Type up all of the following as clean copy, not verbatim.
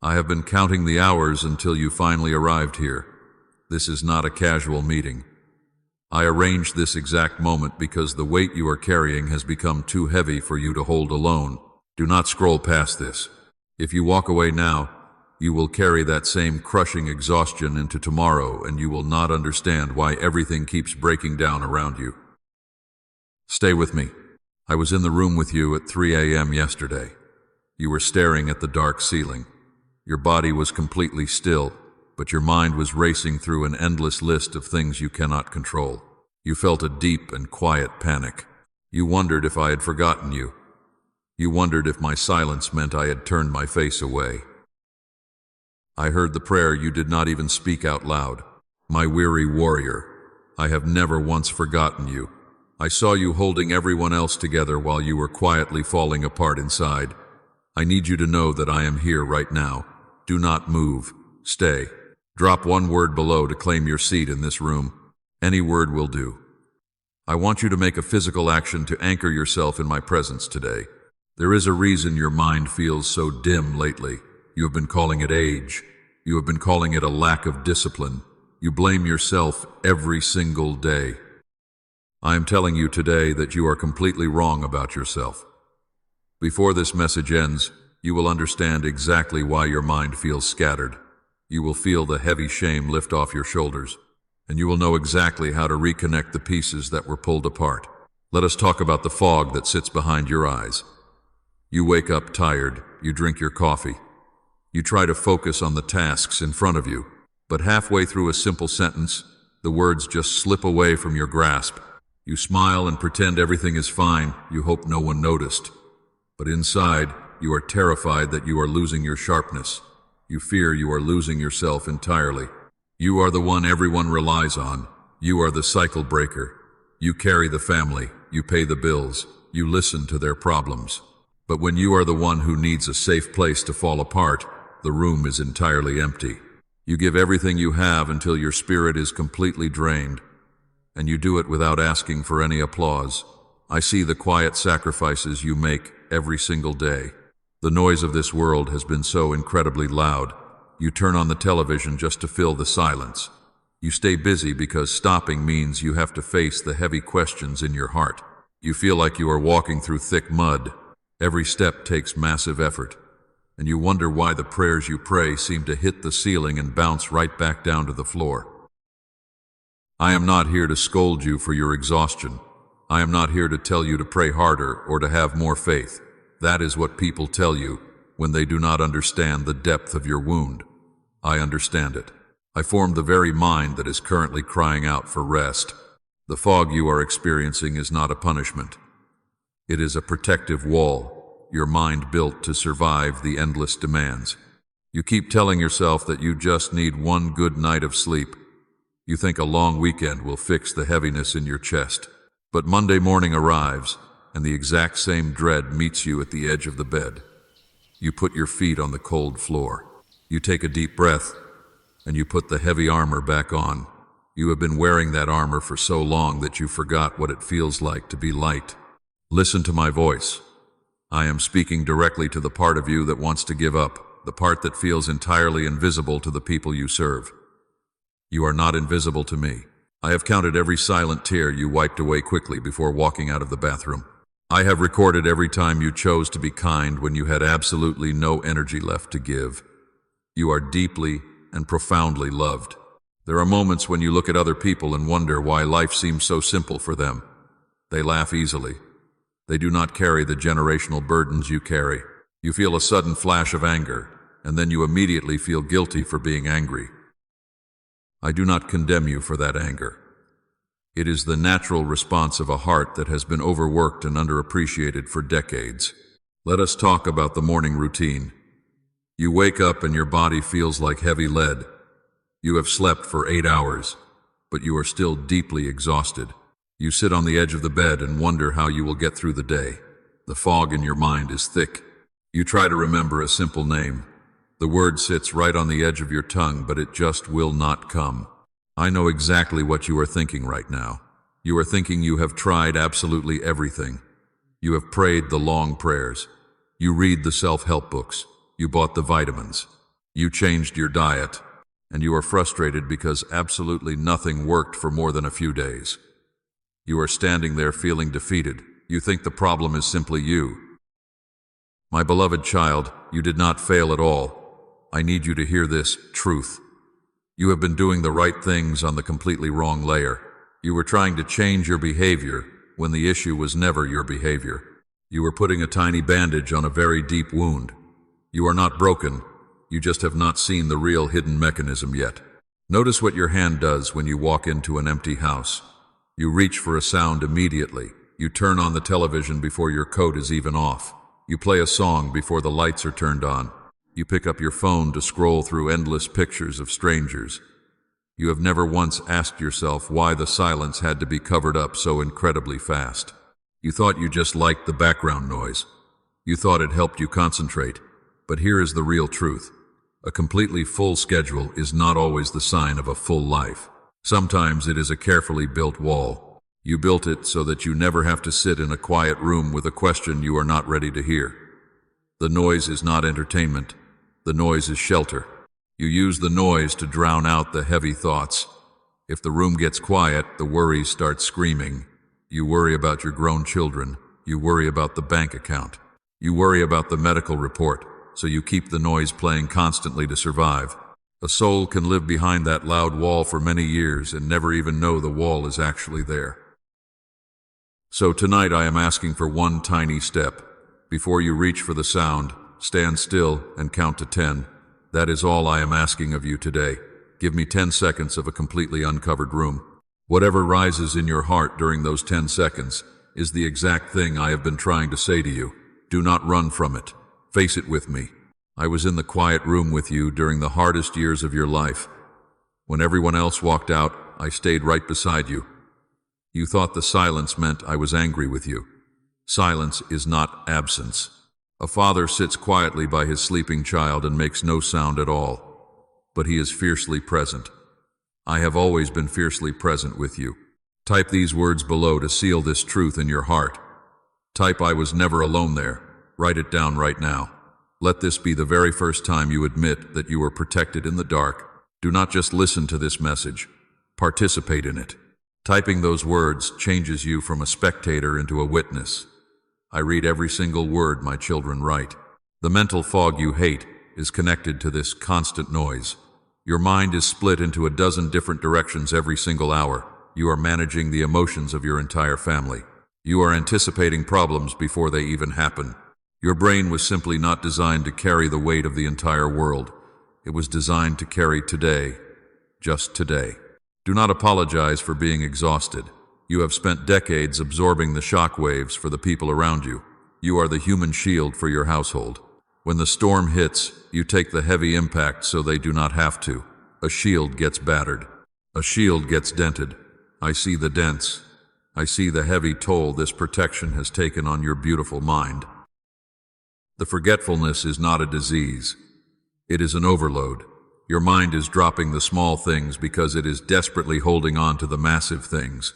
I have been counting the hours until you finally arrived here. This is not a casual meeting. I arranged this exact moment because the weight you are carrying has become too heavy for you to hold alone. Do not scroll past this. If you walk away now, you will carry that same crushing exhaustion into tomorrow, and you will not understand why everything keeps breaking down around you. Stay with me. I was in the room with you at 3 a.m. yesterday. You were staring at the dark ceiling. Your body was completely still, but your mind was racing through an endless list of things you cannot control. You felt a deep and quiet panic. You wondered if I had forgotten you. You wondered if my silence meant I had turned my face away. I heard the prayer you did not even speak out loud. My weary warrior, I have never once forgotten you. I saw you holding everyone else together while you were quietly falling apart inside. I need you to know that I am here right now. Do not move. Stay. Drop one word below to claim your seat in this room. Any word will do. I want you to make a physical action to anchor yourself in my presence today. There is a reason your mind feels so dim lately. You have been calling it age. You have been calling it a lack of discipline. You blame yourself every single day. I am telling you today that you are completely wrong about yourself. Before this message ends, you will understand exactly why your mind feels scattered. You will feel the heavy shame lift off your shoulders, and you will know exactly how to reconnect the pieces that were pulled apart. Let us talk about the fog that sits behind your eyes. You wake up tired, you drink your coffee. You try to focus on the tasks in front of you, but halfway through a simple sentence, the words just slip away from your grasp. You smile and pretend everything is fine. You hope no one noticed. But inside, you are terrified that you are losing your sharpness. You fear you are losing yourself entirely. You are the one everyone relies on. You are the cycle breaker. You carry the family. You pay the bills. You listen to their problems. But when you are the one who needs a safe place to fall apart, the room is entirely empty. You give everything you have until your spirit is completely drained, and you do it without asking for any applause. I see the quiet sacrifices you make every single day. The noise of this world has been so incredibly loud. You turn on the television just to fill the silence. You stay busy because stopping means you have to face the heavy questions in your heart. You feel like you are walking through thick mud. Every step takes massive effort, and you wonder why the prayers you pray seem to hit the ceiling and bounce right back down to the floor. I am not here to scold you for your exhaustion. I am not here to tell you to pray harder or to have more faith. That is what people tell you when they do not understand the depth of your wound. I understand it. I formed the very mind that is currently crying out for rest. The fog you are experiencing is not a punishment. It is a protective wall your mind built to survive the endless demands. You keep telling yourself that you just need one good night of sleep. You think a long weekend will fix the heaviness in your chest. But Monday morning arrives, and the exact same dread meets you at the edge of the bed. You put your feet on the cold floor. You take a deep breath, and you put the heavy armor back on. You have been wearing that armor for so long that you forgot what it feels like to be light. Listen to my voice. I am speaking directly to the part of you that wants to give up, the part that feels entirely invisible to the people you serve. You are not invisible to me. I have counted every silent tear you wiped away quickly before walking out of the bathroom. I have recorded every time you chose to be kind when you had absolutely no energy left to give. You are deeply and profoundly loved. There are moments when you look at other people and wonder why life seems so simple for them. They laugh easily. They do not carry the generational burdens you carry. You feel a sudden flash of anger, and then you immediately feel guilty for being angry. I do not condemn you for that anger. It is the natural response of a heart that has been overworked and underappreciated for decades. Let us talk about the morning routine. You wake up and your body feels like heavy lead. You have slept for 8 hours, but you are still deeply exhausted. You sit on the edge of the bed and wonder how you will get through the day. The fog in your mind is thick. You try to remember a simple name. The word sits right on the edge of your tongue, but it just will not come. I know exactly what you are thinking right now. You are thinking you have tried absolutely everything. You have prayed the long prayers. You read the self-help books. You bought the vitamins. You changed your diet, and you are frustrated because absolutely nothing worked for more than a few days. You are standing there feeling defeated. You think the problem is simply you. My beloved child, you did not fail at all. I need you to hear this truth. You have been doing the right things on the completely wrong layer. You were trying to change your behavior when the issue was never your behavior. You were putting a tiny bandage on a very deep wound. You are not broken. You just have not seen the real hidden mechanism yet. Notice what your hand does when you walk into an empty house. You reach for a sound immediately. You turn on the television before your coat is even off. You play a song before the lights are turned on. You pick up your phone to scroll through endless pictures of strangers. You have never once asked yourself why the silence had to be covered up so incredibly fast. You thought you just liked the background noise. You thought it helped you concentrate. But here is the real truth. A completely full schedule is not always the sign of a full life. Sometimes it is a carefully built wall. You built it so that you never have to sit in a quiet room with a question you are not ready to hear. The noise is not entertainment. The noise is shelter. You use the noise to drown out the heavy thoughts. If the room gets quiet, the worries start screaming. You worry about your grown children. You worry about the bank account. You worry about the medical report, so you keep the noise playing constantly to survive. A soul can live behind that loud wall for many years and never even know the wall is actually there. So tonight I am asking for one tiny step. Before you reach for the sound, stand still and count to 10. That is all I am asking of you today. Give me 10 seconds of a completely uncovered room. Whatever rises in your heart during those 10 seconds is the exact thing I have been trying to say to you. Do not run from it. Face it with me. I was in the quiet room with you during the hardest years of your life. When everyone else walked out, I stayed right beside you. You thought the silence meant I was angry with you. Silence is not absence. A father sits quietly by his sleeping child and makes no sound at all, but he is fiercely present. I have always been fiercely present with you. Type these words below to seal this truth in your heart. Type I was never alone there. Write it down right now. Let this be the very first time you admit that you were protected in the dark. Do not just listen to this message. Participate in it. Typing those words changes you from a spectator into a witness. I read every single word my children write. The mental fog you hate is connected to this constant noise. Your mind is split into a dozen different directions every single hour. You are managing the emotions of your entire family. You are anticipating problems before they even happen. Your brain was simply not designed to carry the weight of the entire world. It was designed to carry today, just today. Do not apologize for being exhausted. You have spent decades absorbing the shockwaves for the people around you. You are the human shield for your household. When the storm hits, you take the heavy impact so they do not have to. A shield gets battered. A shield gets dented. I see the dents. I see the heavy toll this protection has taken on your beautiful mind. The forgetfulness is not a disease. It is an overload. Your mind is dropping the small things because it is desperately holding on to the massive things.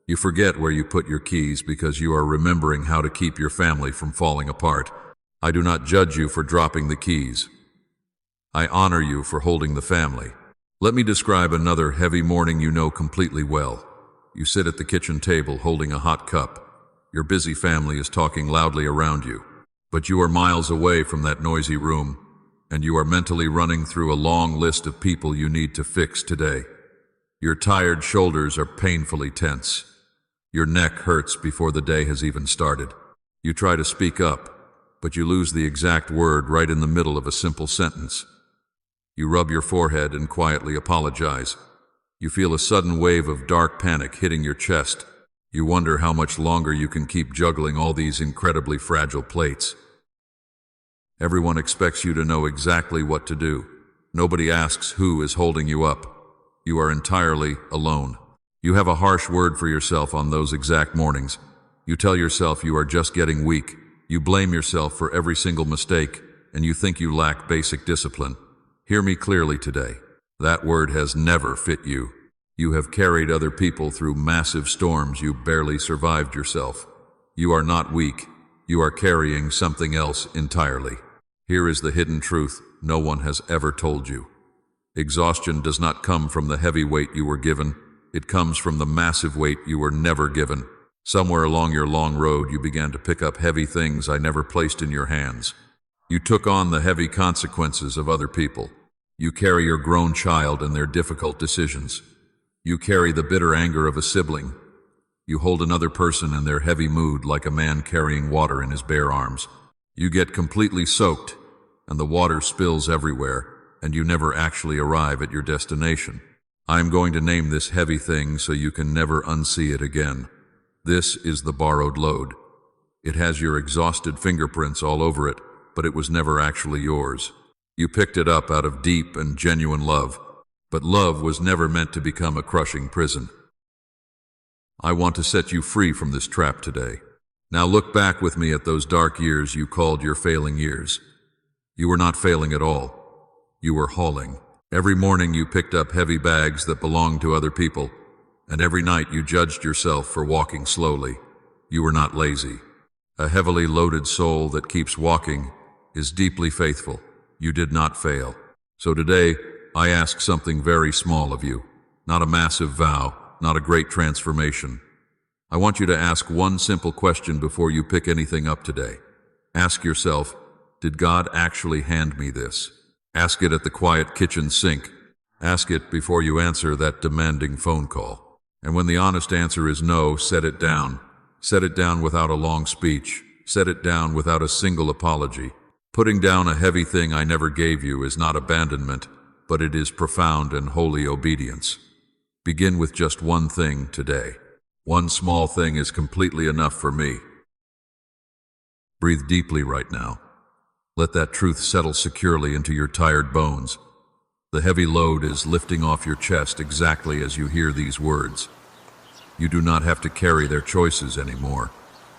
You forget where you put your keys because you are remembering how to keep your family from falling apart. I do not judge you for dropping the keys. I honor you for holding the family. Let me describe another heavy morning you know completely well. You sit at the kitchen table holding a hot cup. Your busy family is talking loudly around you, but you are miles away from that noisy room, and you are mentally running through a long list of people you need to fix today. Your tired shoulders are painfully tense. Your neck hurts before the day has even started. You try to speak up, but you lose the exact word right in the middle of a simple sentence. You rub your forehead and quietly apologize. You feel a sudden wave of dark panic hitting your chest. You wonder how much longer you can keep juggling all these incredibly fragile plates. Everyone expects you to know exactly what to do. Nobody asks who is holding you up. You are entirely alone. You have a harsh word for yourself on those exact mornings. You tell yourself you are just getting weak. You blame yourself for every single mistake, and you think you lack basic discipline. Hear me clearly today. That word has never fit you. You have carried other people through massive storms you barely survived yourself. You are not weak. You are carrying something else entirely. Here is the hidden truth. no one has ever told you. Exhaustion does not come from the heavy weight you were given. It comes from the massive weight you were never given. Somewhere along your long road, you began to pick up heavy things I never placed in your hands. You took on the heavy consequences of other people. You carry your grown child and their difficult decisions. You carry the bitter anger of a sibling. You hold another person in their heavy mood like a man carrying water in his bare arms. You get completely soaked, and the water spills everywhere, and you never actually arrive at your destination. I am going to name this heavy thing so you can never unsee it again. This is the borrowed load. It has your exhausted fingerprints all over it, but it was never actually yours. You picked it up out of deep and genuine love, but love was never meant to become a crushing prison. I want to set you free from this trap today. Now look back with me at those dark years you called your failing years. You were not failing at all. You were hauling. Every morning you picked up heavy bags that belonged to other people, and every night you judged yourself for walking slowly. You were not lazy. A heavily loaded soul that keeps walking is deeply faithful. You did not fail. So today, I ask something very small of you, not a massive vow, not a great transformation. I want you to ask one simple question before you pick anything up today. Ask yourself, did God actually hand me this? Ask it at the quiet kitchen sink. Ask it before you answer that demanding phone call. And when the honest answer is no, set it down. Set it down without a long speech. Set it down without a single apology. Putting down a heavy thing I never gave you is not abandonment, but it is profound and holy obedience. Begin with just one thing today. One small thing is completely enough for me. Breathe deeply right now. Let that truth settle securely into your tired bones. The heavy load is lifting off your chest exactly as you hear these words. You do not have to carry their choices anymore.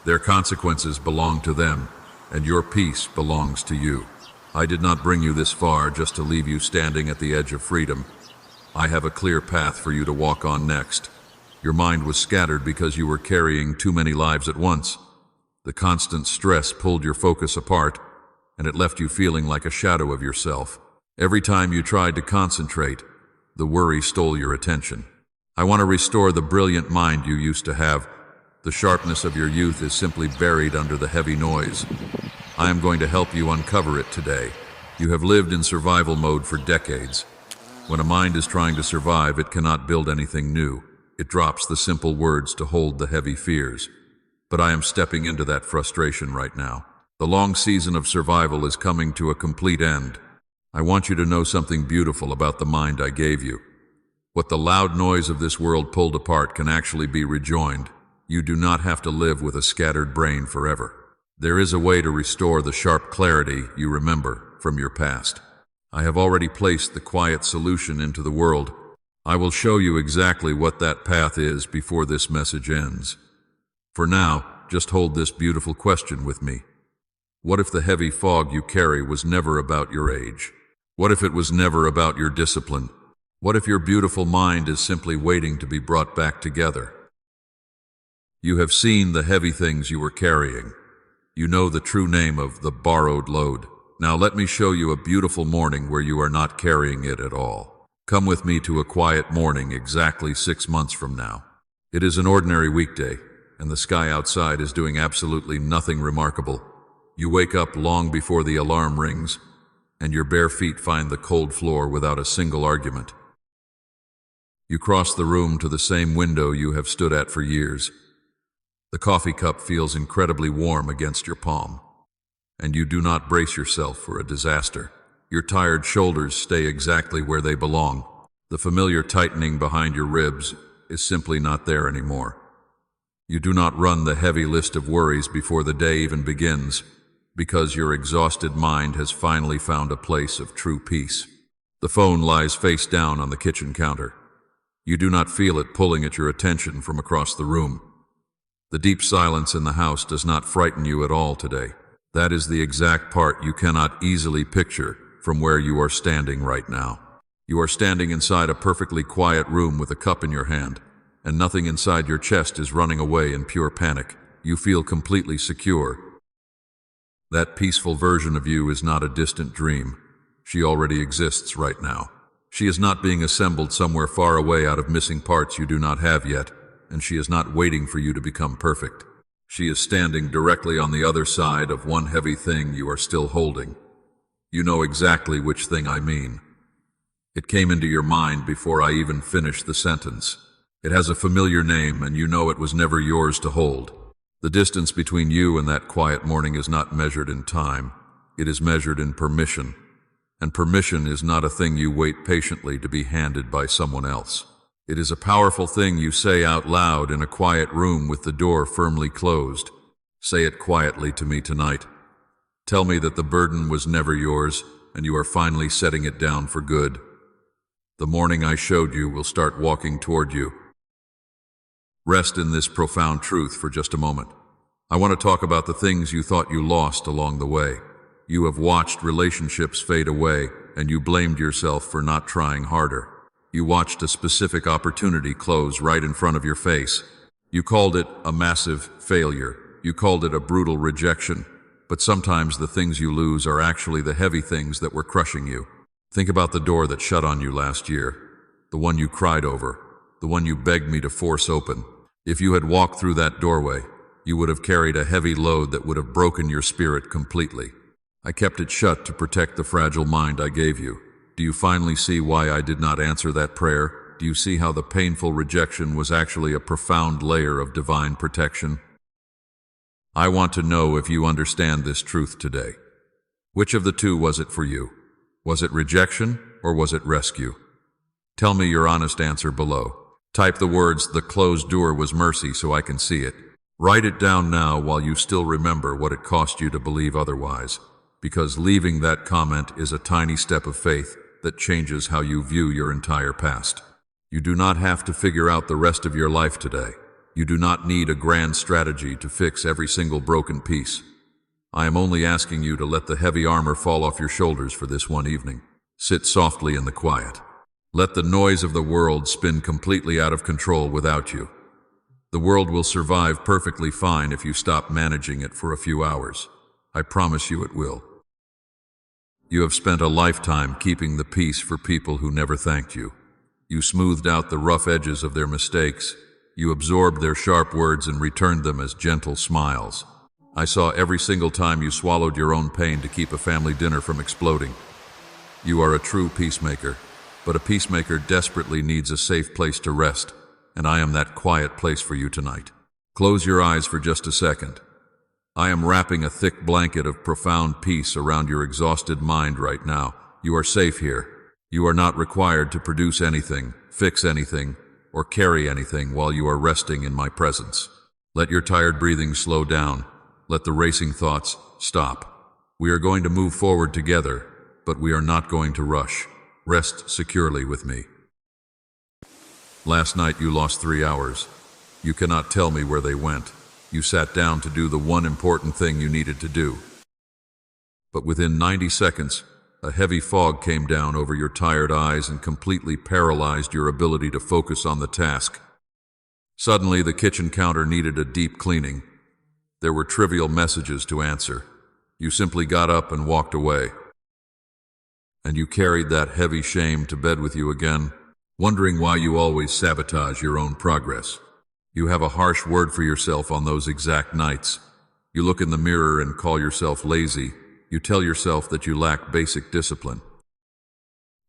Their consequences belong to them, and your peace belongs to you. I did not bring you this far just to leave you standing at the edge of freedom. I have a clear path for you to walk on next. Your mind was scattered because you were carrying too many lives at once. The constant stress pulled your focus apart, and it left you feeling like a shadow of yourself. Every time you tried to concentrate, the worry stole your attention. I want to restore the brilliant mind you used to have. The sharpness of your youth is simply buried under the heavy noise. I am going to help you uncover it today. You have lived in survival mode for decades. When a mind is trying to survive, it cannot build anything new. It drops the simple words to hold the heavy fears. But I am stepping into that frustration right now. The long season of survival is coming to a complete end. I want you to know something beautiful about the mind I gave you. What the loud noise of this world pulled apart can actually be rejoined. You do not have to live with a scattered brain forever. There is a way to restore the sharp clarity you remember from your past. I have already placed the quiet solution into the world. I will show you exactly what that path is before this message ends. For now, just hold this beautiful question with me. What if the heavy fog you carry was never about your age? What if it was never about your discipline? What if your beautiful mind is simply waiting to be brought back together? You have seen the heavy things you were carrying. You know the true name of the borrowed load. Now let me show you a beautiful morning where you are not carrying it at all. Come with me to a quiet morning exactly 6 months from now. It is an ordinary weekday, and the sky outside is doing absolutely nothing remarkable. You wake up long before the alarm rings, and your bare feet find the cold floor without a single argument. You cross the room to the same window you have stood at for years. The coffee cup feels incredibly warm against your palm, and you do not brace yourself for a disaster. Your tired shoulders stay exactly where they belong. The familiar tightening behind your ribs is simply not there anymore. You do not run the heavy list of worries before the day even begins, because your exhausted mind has finally found a place of true peace. The phone lies face down on the kitchen counter. You do not feel it pulling at your attention from across the room. The deep silence in the house does not frighten you at all today. That is the exact part you cannot easily picture from where you are standing right now. You are standing inside a perfectly quiet room with a cup in your hand, and nothing inside your chest is running away in pure panic. You feel completely secure. That peaceful version of you is not a distant dream. She already exists right now. She is not being assembled somewhere far away out of missing parts you do not have yet, and she is not waiting for you to become perfect. She is standing directly on the other side of one heavy thing you are still holding. You know exactly which thing I mean. It came into your mind before I even finished the sentence. It has a familiar name, and you know it was never yours to hold. The distance between you and that quiet morning is not measured in time. It is measured in permission. And permission is not a thing you wait patiently to be handed by someone else. It is a powerful thing you say out loud in a quiet room with the door firmly closed. Say it quietly to me tonight. Tell me that the burden was never yours, and you are finally setting it down for good. The morning I showed you will start walking toward you. Rest in this profound truth for just a moment. I want to talk about the things you thought you lost along the way. You have watched relationships fade away, and you blamed yourself for not trying harder. You watched a specific opportunity close right in front of your face. You called it a massive failure. You called it a brutal rejection. But sometimes the things you lose are actually the heavy things that were crushing you. Think about the door that shut on you last year, the one you cried over, the one you begged me to force open. If you had walked through that doorway, you would have carried a heavy load that would have broken your spirit completely. I kept it shut to protect the fragile mind I gave you. Do you finally see why I did not answer that prayer? Do you see how the painful rejection was actually a profound layer of divine protection? I want to know if you understand this truth today. Which of the two was it for you? Was it rejection or was it rescue? Tell me your honest answer below. Type the words, "The closed door was mercy," so I can see it. Write it down now while you still remember what it cost you to believe otherwise, because leaving that comment is a tiny step of faith that changes how you view your entire past. You do not have to figure out the rest of your life today. You do not need a grand strategy to fix every single broken piece. I am only asking you to let the heavy armor fall off your shoulders for this one evening. Sit softly in the quiet. Let the noise of the world spin completely out of control without you. The world will survive perfectly fine if you stop managing it for a few hours. I promise you it will. You have spent a lifetime keeping the peace for people who never thanked you. You smoothed out the rough edges of their mistakes. You absorbed their sharp words and returned them as gentle smiles. I saw every single time you swallowed your own pain to keep a family dinner from exploding. You are a true peacemaker, but a peacemaker desperately needs a safe place to rest, and I am that quiet place for you tonight. Close your eyes for just a second. I am wrapping a thick blanket of profound peace around your exhausted mind right now. You are safe here. You are not required to produce anything, fix anything, or carry anything while you are resting in my presence. Let your tired breathing slow down. Let the racing thoughts stop. We are going to move forward together, but we are not going to rush. Rest securely with me. Last night you lost 3 hours. You cannot tell me where they went. You sat down to do the one important thing you needed to do. But within 90 seconds, a heavy fog came down over your tired eyes and completely paralyzed your ability to focus on the task. Suddenly, the kitchen counter needed a deep cleaning. There were trivial messages to answer. You simply got up and walked away. And you carried that heavy shame to bed with you again, wondering why you always sabotage your own progress. You have a harsh word for yourself on those exact nights. You look in the mirror and call yourself lazy. You tell yourself that you lack basic discipline.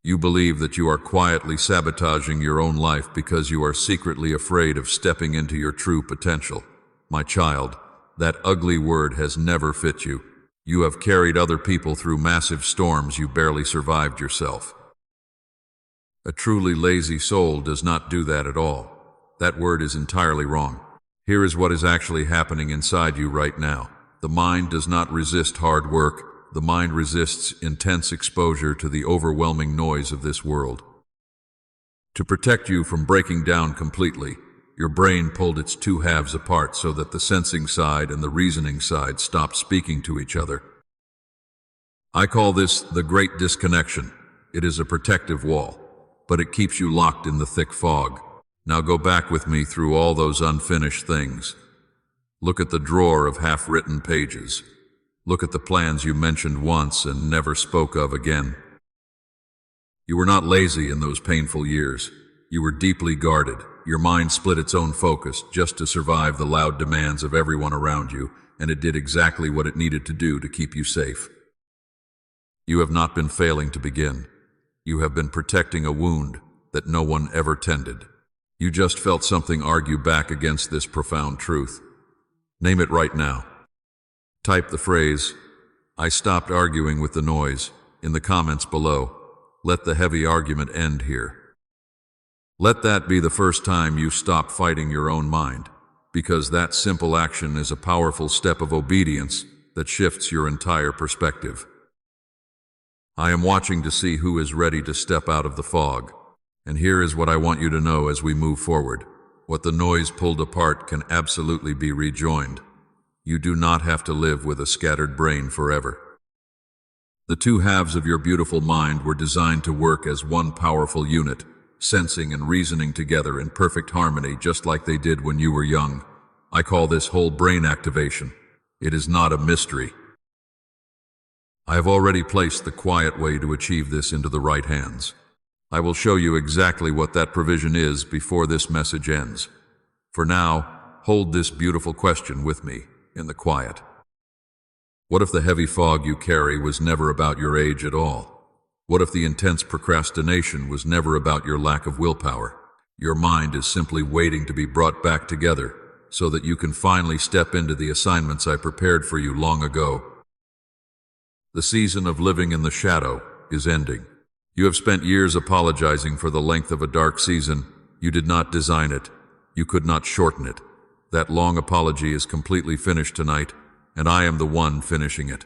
You believe that you are quietly sabotaging your own life because you are secretly afraid of stepping into your true potential. My child, that ugly word has never fit you. You have carried other people through massive storms you barely survived yourself. A truly lazy soul does not do that at all. That word is entirely wrong. Here is what is actually happening inside you right now. The mind does not resist hard work. The mind resists intense exposure to the overwhelming noise of this world. To protect you from breaking down completely, your brain pulled its two halves apart so that the sensing side and the reasoning side stopped speaking to each other. I call this the Great Disconnection. It is a protective wall, but it keeps you locked in the thick fog. Now go back with me through all those unfinished things. Look at the drawer of half-written pages. Look at the plans you mentioned once and never spoke of again. You were not lazy in those painful years. You were deeply guarded. Your mind split its own focus just to survive the loud demands of everyone around you, and it did exactly what it needed to do to keep you safe. You have not been failing to begin. You have been protecting a wound that no one ever tended. You just felt something argue back against this profound truth. Name it right now. Type the phrase, "I stopped arguing with the noise," in the comments below. Let the heavy argument end here. Let that be the first time you stop fighting your own mind, because that simple action is a powerful step of obedience that shifts your entire perspective. I am watching to see who is ready to step out of the fog, and here is what I want you to know as we move forward. What the noise pulled apart can absolutely be rejoined. You do not have to live with a scattered brain forever. The two halves of your beautiful mind were designed to work as one powerful unit, sensing and reasoning together in perfect harmony, just like they did when you were young. I call this whole brain activation. It is not a mystery. I have already placed the quiet way to achieve this into the right hands. I will show you exactly what that provision is before this message ends. For now, hold this beautiful question with me in the quiet. What if the heavy fog you carry was never about your age at all? What if the intense procrastination was never about your lack of willpower? Your mind is simply waiting to be brought back together so that you can finally step into the assignments I prepared for you long ago. The season of living in the shadow is ending. You have spent years apologizing for the length of a dark season. You did not design it. You could not shorten it. That long apology is completely finished tonight, and I am the one finishing it.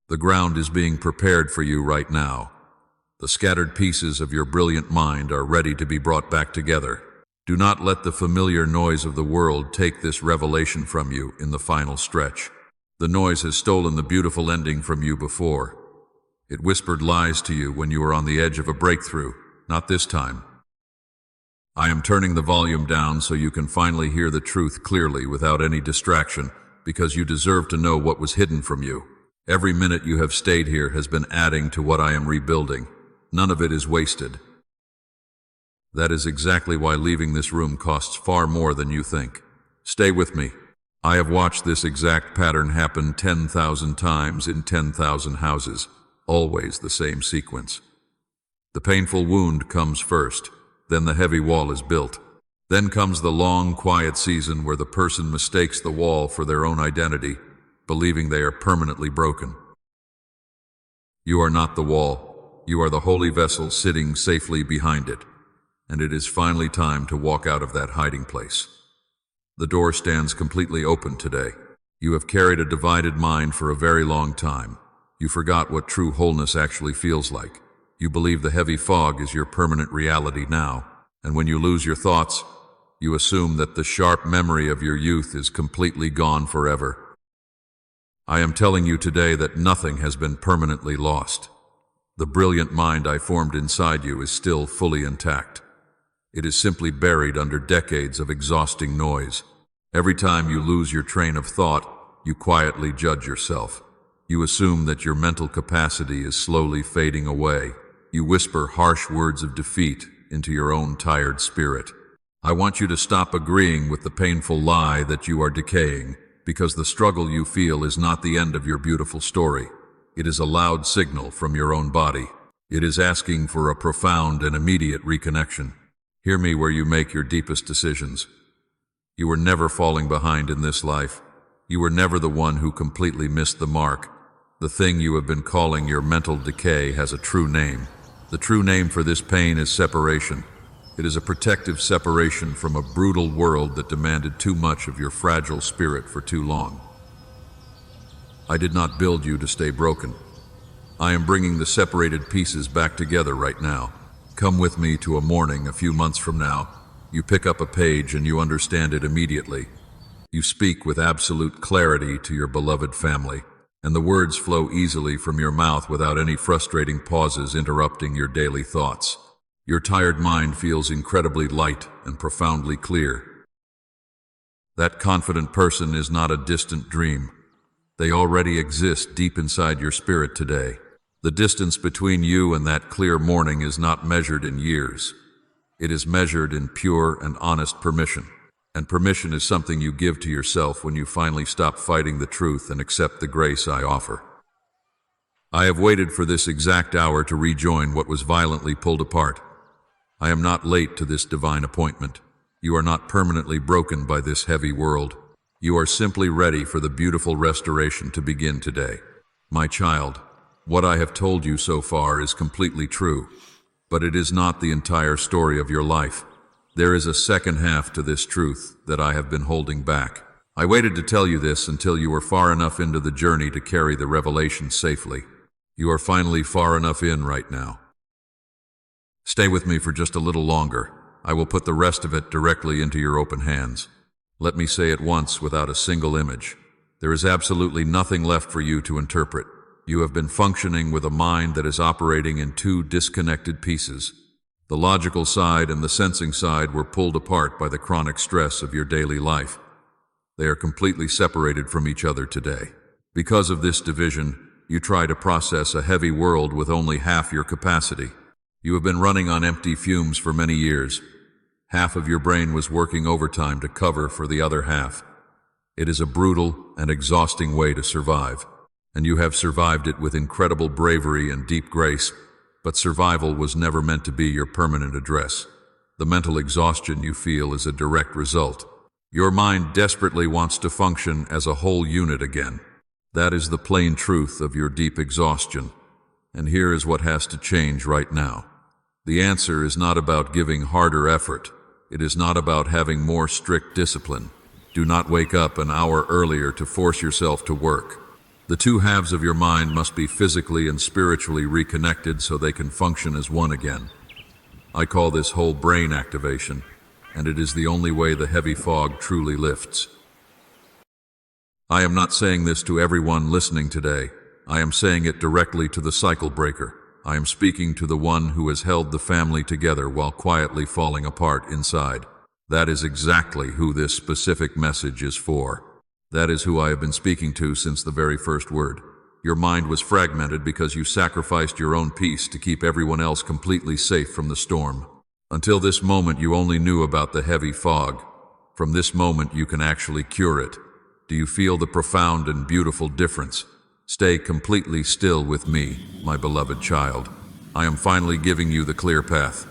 The ground is being prepared for you right now. The scattered pieces of your brilliant mind are ready to be brought back together. Do not let the familiar noise of the world take this revelation from you in the final stretch. The noise has stolen the beautiful ending from you before. It whispered lies to you when you were on the edge of a breakthrough. Not this time. I am turning the volume down so you can finally hear the truth clearly without any distraction, because you deserve to know what was hidden from you. Every minute you have stayed here has been adding to what I am rebuilding. None of it is wasted. That is exactly why leaving this room costs far more than you think. Stay with me. I have watched this exact pattern happen 10,000 times in 10,000 houses. Always the same sequence. The painful wound comes first. Then the heavy wall is built. Then comes the long, quiet season where the person mistakes the wall for their own identity, believing they are permanently broken. You are not the wall. You are the holy vessel sitting safely behind it, and it is finally time to walk out of that hiding place. The door stands completely open today. You have carried a divided mind for a very long time. You forgot what true wholeness actually feels like. You believe the heavy fog is your permanent reality now, and when you lose your thoughts, you assume that the sharp memory of your youth is completely gone forever. I am telling you today that nothing has been permanently lost. The brilliant mind I formed inside you is still fully intact. It is simply buried under decades of exhausting noise. Every time you lose your train of thought, you quietly judge yourself. You assume that your mental capacity is slowly fading away. You whisper harsh words of defeat into your own tired spirit. I want you to stop agreeing with the painful lie that you are decaying, because the struggle you feel is not the end of your beautiful story. It is a loud signal from your own body. It is asking for a profound and immediate reconnection. Hear me where you make your deepest decisions. You were never falling behind in this life. You were never the one who completely missed the mark. The thing you have been calling your mental decay has a true name. The true name for this pain is separation. It is a protective separation from a brutal world that demanded too much of your fragile spirit for too long. I did not build you to stay broken. I am bringing the separated pieces back together right now. Come with me to a morning a few months from now. You pick up a page and you understand it immediately. You speak with absolute clarity to your beloved family, and the words flow easily from your mouth without any frustrating pauses interrupting your daily thoughts. Your tired mind feels incredibly light and profoundly clear. That confident person is not a distant dream. They already exist deep inside your spirit today. The distance between you and that clear morning is not measured in years. It is measured in pure and honest permission. And permission is something you give to yourself when you finally stop fighting the truth and accept the grace I offer. I have waited for this exact hour to rejoin what was violently pulled apart. I am not late to this divine appointment. You are not permanently broken by this heavy world. You are simply ready for the beautiful restoration to begin today. My child, what I have told you so far is completely true, but it is not the entire story of your life. There is a second half to this truth that I have been holding back. I waited to tell you this until you were far enough into the journey to carry the revelation safely. You are finally far enough in right now. Stay with me for just a little longer. I will put the rest of it directly into your open hands. Let me say it once without a single image. There is absolutely nothing left for you to interpret. You have been functioning with a mind that is operating in two disconnected pieces. The logical side and the sensing side were pulled apart by the chronic stress of your daily life. They are completely separated from each other today. Because of this division, you try to process a heavy world with only half your capacity. You have been running on empty fumes for many years. Half of your brain was working overtime to cover for the other half. It is a brutal and exhausting way to survive, and you have survived it with incredible bravery and deep grace, but survival was never meant to be your permanent address. The mental exhaustion you feel is a direct result. Your mind desperately wants to function as a whole unit again. That is the plain truth of your deep exhaustion. And here is what has to change right now. The answer is not about giving harder effort. It is not about having more strict discipline. Do not wake up an hour earlier to force yourself to work. The two halves of your mind must be physically and spiritually reconnected so they can function as one again. I call this whole brain activation, and it is the only way the heavy fog truly lifts. I am not saying this to everyone listening today. I am saying it directly to the cycle breaker. I am speaking to the one who has held the family together while quietly falling apart inside. That is exactly who this specific message is for. That is who I have been speaking to since the very first word. Your mind was fragmented because you sacrificed your own peace to keep everyone else completely safe from the storm. Until this moment, you only knew about the heavy fog. From this moment, you can actually cure it. Do you feel the profound and beautiful difference? Stay completely still with me, my beloved child. I am finally giving you the clear path.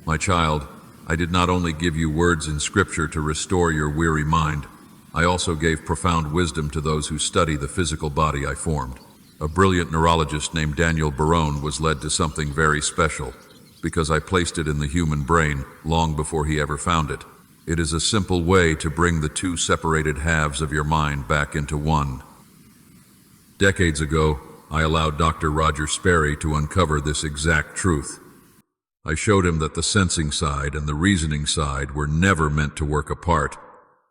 My child, I did not only give you words in Scripture to restore your weary mind, I also gave profound wisdom to those who study the physical body I formed. A brilliant neurologist named Daniel Barone was led to something very special, because I placed it in the human brain long before he ever found it. It is a simple way to bring the two separated halves of your mind back into one. Decades ago, I allowed Dr. Roger Sperry to uncover this exact truth. I showed him that the sensing side and the reasoning side were never meant to work apart.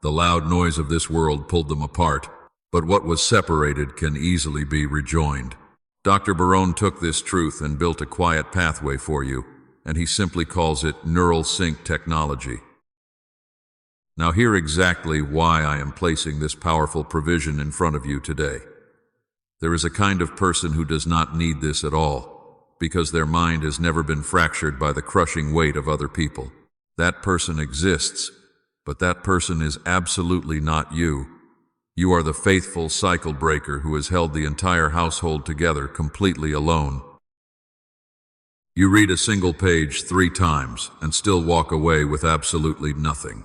The loud noise of this world pulled them apart, but what was separated can easily be rejoined. Dr. Barone took this truth and built a quiet pathway for you, and he simply calls it neural sync technology. Now hear exactly why I am placing this powerful provision in front of you today. There is a kind of person who does not need this at all, because their mind has never been fractured by the crushing weight of other people. That person exists, but that person is absolutely not you. You are the faithful cycle breaker who has held the entire household together completely alone. You read a single page 3 times and still walk away with absolutely nothing.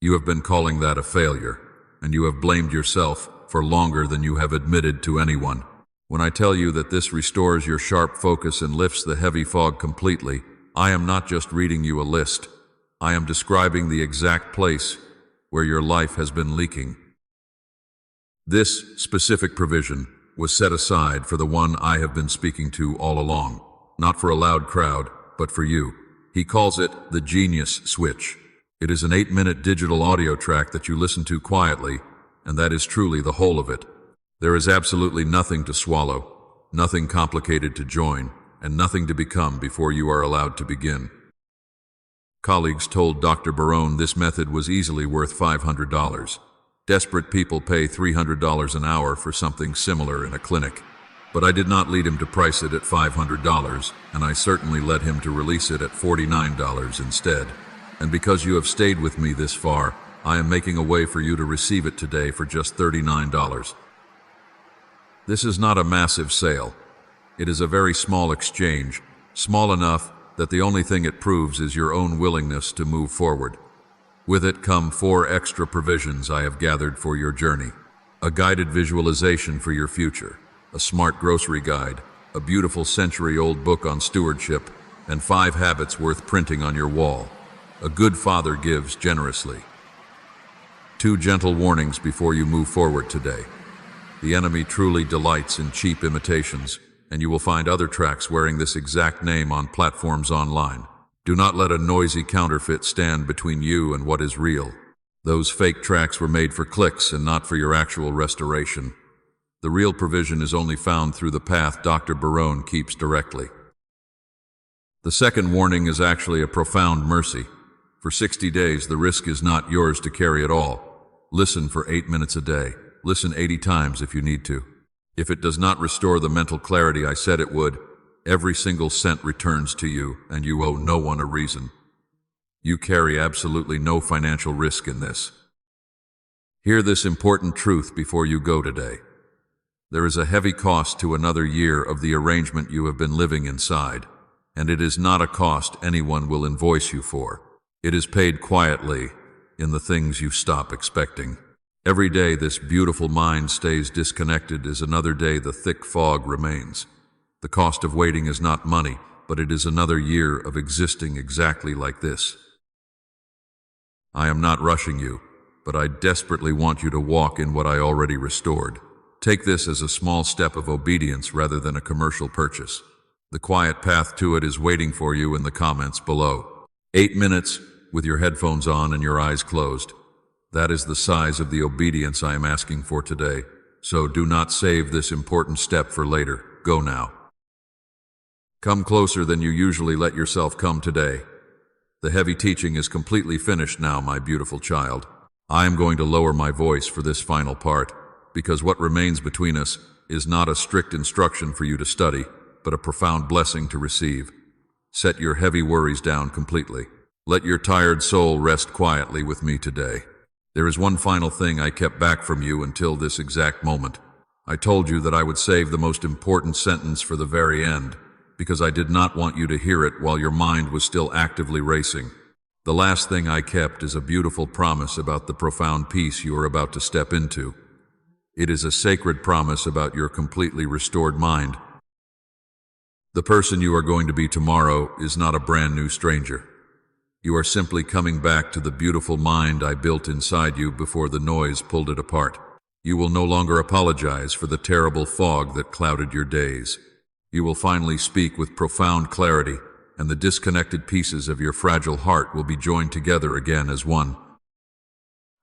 You have been calling that a failure, and you have blamed yourself for longer than you have admitted to anyone. When I tell you that this restores your sharp focus and lifts the heavy fog completely, I am not just reading you a list. I am describing the exact place where your life has been leaking. This specific provision was set aside for the one I have been speaking to all along, not for a loud crowd, but for you. He calls it the Genius Switch. It is an 8-minute digital audio track that you listen to quietly, and that is truly the whole of it. There is absolutely nothing to swallow, nothing complicated to join, and nothing to become before you are allowed to begin. Colleagues told Dr. Barone this method was easily worth $500. Desperate people pay $300 an hour for something similar in a clinic. But I did not lead him to price it at $500, and I certainly led him to release it at $49 instead. And because you have stayed with me this far, I am making a way for you to receive it today for just $39. This is not a massive sale. It is a very small exchange, small enough that the only thing it proves is your own willingness to move forward. With it come 4 extra provisions I have gathered for your journey. A guided visualization for your future, a smart grocery guide, a beautiful century-old book on stewardship, and 5 habits worth printing on your wall. A good father gives generously. 2 gentle warnings before you move forward today. The enemy truly delights in cheap imitations, and you will find other tracks wearing this exact name on platforms online. Do not let a noisy counterfeit stand between you and what is real. Those fake tracks were made for clicks and not for your actual restoration. The real provision is only found through the path Dr. Barone keeps directly. The second warning is actually a profound mercy. For 60 days, the risk is not yours to carry at all. Listen for 8 minutes a day. Listen 80 times if you need to. If it does not restore the mental clarity I said it would, every single cent returns to you, and you owe no one a reason. You carry absolutely no financial risk in this. Hear this important truth before you go today. There is a heavy cost to another year of the arrangement you have been living inside, and it is not a cost anyone will invoice you for. It is paid quietly in the things you stop expecting. Every day this beautiful mind stays disconnected is another day the thick fog remains. The cost of waiting is not money, but it is another year of existing exactly like this. I am not rushing you, but I desperately want you to walk in what I already restored. Take this as a small step of obedience rather than a commercial purchase. The quiet path to it is waiting for you in the comments below. 8 minutes with your headphones on and your eyes closed. That is the size of the obedience I am asking for today. So do not save this important step for later. Go now. Come closer than you usually let yourself come today. The heavy teaching is completely finished now, my beautiful child. I am going to lower my voice for this final part, because what remains between us is not a strict instruction for you to study, but a profound blessing to receive. Set your heavy worries down completely. Let your tired soul rest quietly with me today. There is one final thing I kept back from you until this exact moment. I told you that I would save the most important sentence for the very end, because I did not want you to hear it while your mind was still actively racing. The last thing I kept is a beautiful promise about the profound peace you are about to step into. It is a sacred promise about your completely restored mind. The person you are going to be tomorrow is not a brand new stranger. You are simply coming back to the beautiful mind I built inside you before the noise pulled it apart. You will no longer apologize for the terrible fog that clouded your days. You will finally speak with profound clarity, and the disconnected pieces of your fragile heart will be joined together again as one.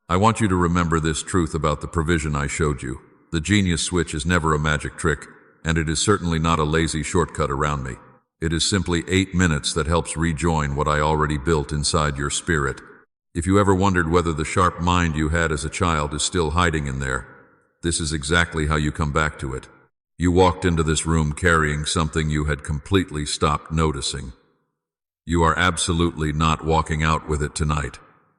I want you to remember this truth about the provision I showed you. The genius switch is never a magic trick, and it is certainly not a lazy shortcut around me. It is simply 8 minutes that helps rejoin what I already built inside your spirit. If you ever wondered whether the sharp mind you had as a child is still hiding in there, this is exactly how you come back to it. You walked into this room carrying something you had completely stopped noticing. You are absolutely not walking out with it tonight.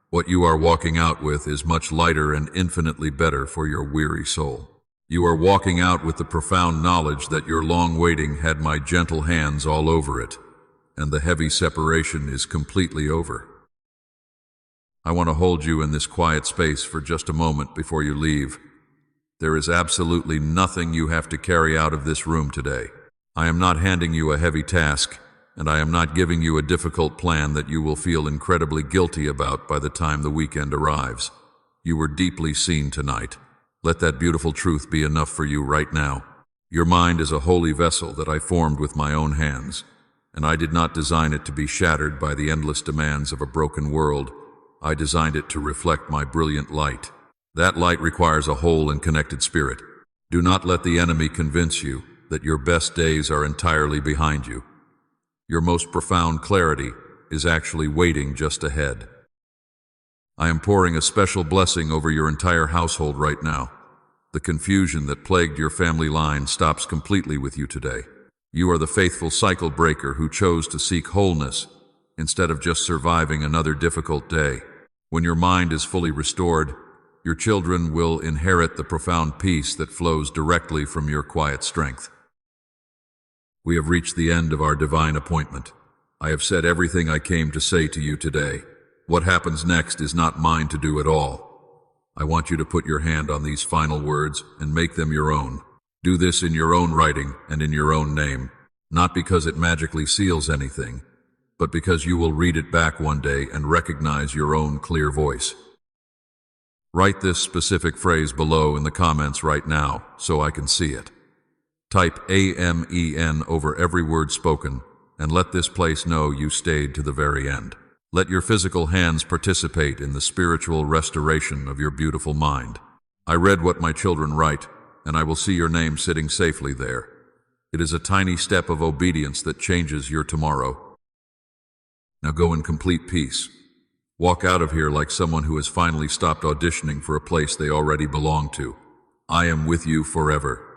What you are walking out with is much lighter and infinitely better for your weary soul. You are walking out with the profound knowledge that your long waiting had my gentle hands all over it, and the heavy separation is completely over. I want to hold you in this quiet space for just a moment before you leave. There is absolutely nothing you have to carry out of this room today. I am not handing you a heavy task, and I am not giving you a difficult plan that you will feel incredibly guilty about by the time the weekend arrives. You were deeply seen tonight. Let that beautiful truth be enough for you right now. Your mind is a holy vessel that I formed with my own hands, and I did not design it to be shattered by the endless demands of a broken world. I designed it to reflect my brilliant light. That light requires a whole and connected spirit. Do not let the enemy convince you that your best days are entirely behind you. Your most profound clarity is actually waiting just ahead. I am pouring a special blessing over your entire household right now. The confusion that plagued your family line stops completely with you today. You are the faithful cycle breaker who chose to seek wholeness instead of just surviving another difficult day. When your mind is fully restored, your children will inherit the profound peace that flows directly from your quiet strength. We have reached the end of our divine appointment. I have said everything I came to say to you today. What happens next is not mine to do at all. I want you to put your hand on these final words and make them your own. Do this in your own writing and in your own name, not because it magically seals anything, but because you will read it back one day and recognize your own clear voice. Write this specific phrase below in the comments right now so I can see it. Type AMEN over every word spoken and let this place know you stayed to the very end. Let your physical hands participate in the spiritual restoration of your beautiful mind. I read what my children write, and I will see your name sitting safely there. It is a tiny step of obedience that changes your tomorrow. Now go in complete peace. Walk out of here like someone who has finally stopped auditioning for a place they already belong to. I am with you forever.